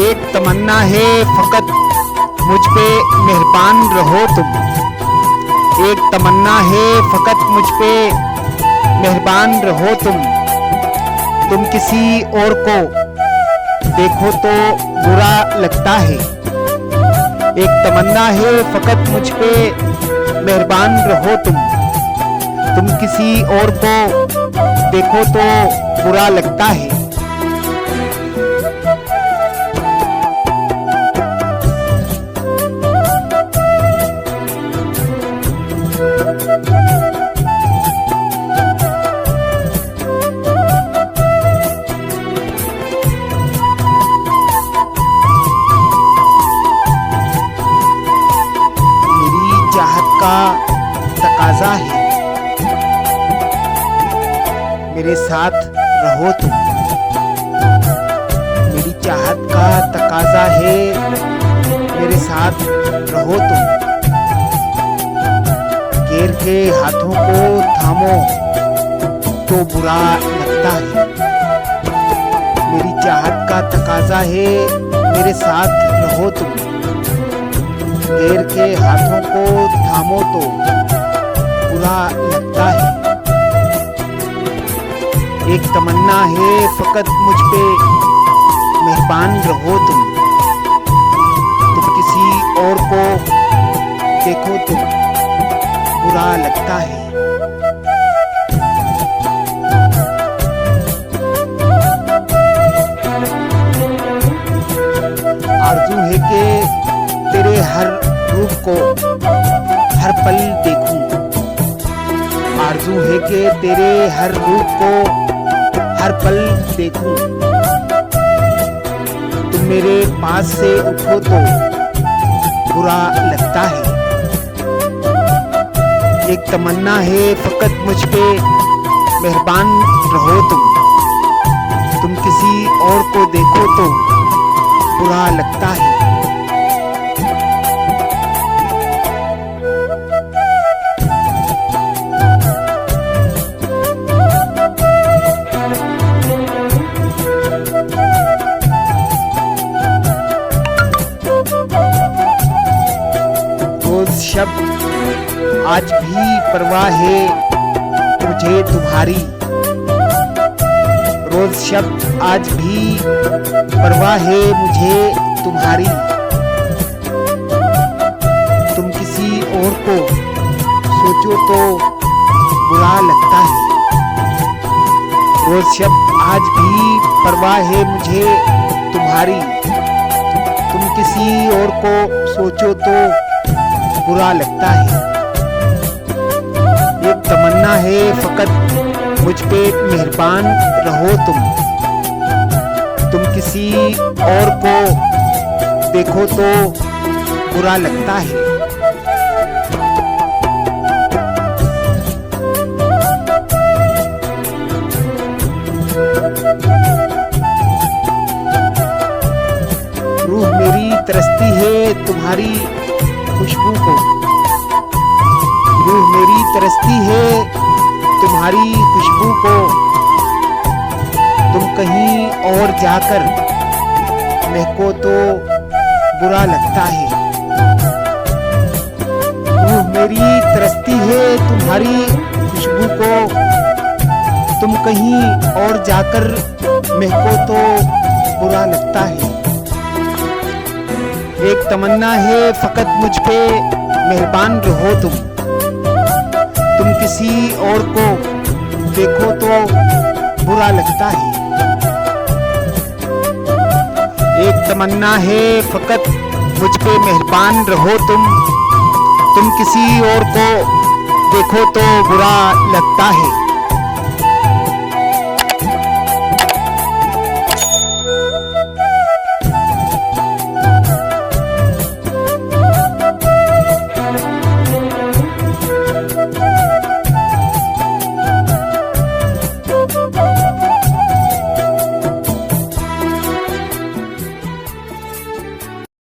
एक तमन्ना है फ़कत मुझ पे मेहरबान रहो तुम। एक तमन्ना है फ़कत मुझ पे मेहरबान रहो तुम। तुम किसी और को देखो तो बुरा लगता है। एक तमन्ना है फ़कत मुझ पे मेहरबान रहो तुम। तुम किसी और को देखो तो बुरा लगता है। तकाजा है मेरे साथ रहो तुम। मेरी चाहत का तकाजा है मेरे साथ रहो तुम। गैर के हाथों को थामो तो बुरा लगता है। मेरी चाहत का तकाजा है मेरे साथ रहो तुम। गैर के हाथों को थामो तो बुरा लगता है। एक तमन्ना है फ़कत मुझ पे मेहरबान रहो तुम। तुम किसी और को देखो तो बुरा लगता है। आरज़ू है कि तेरे हर रूप को हर पल देखूं। आरज़ू है कि तेरे हर रूप को हर पल देखूं। तुम मेरे पास से उठो तो बुरा लगता है। एक तमन्ना है फ़कत मुझ पे मेहरबान रहो तुम। तुम किसी और को देखो तो बुरा लगता है। शब्द आज भी परवाह है मुझे तुम्हारी। रोज शब्द आज भी परवाह है मुझे तुम्हारी। तुम किसी और को सोचो तो बुरा लगता है। रोज शब्द आज भी परवाह है मुझे तुम्हारी। तुम किसी और को सोचो तो बुरा लगता है। एक तमन्ना है फ़कत मुझ पे मेहरबान रहो तुम। तुम किसी और को देखो तो बुरा लगता है। रूह मेरी तरसती है तुम्हारी खुशबू को। रूह मेरी तरसती है तुम्हारी खुशबू को। तुम कहीं और जाकर महको तो बुरा लगता है। रूह मेरी तरसती है तुम्हारी खुशबू को। तुम कहीं और जाकर महको तो बुरा लगता है। एक तमन्ना है फ़कत मुझ पे मेहरबान रहो तुम। तुम किसी और को देखो तो बुरा लगता है। एक तमन्ना है फ़कत मुझ पे मेहरबान रहो तुम। तुम किसी और को देखो तो बुरा लगता है।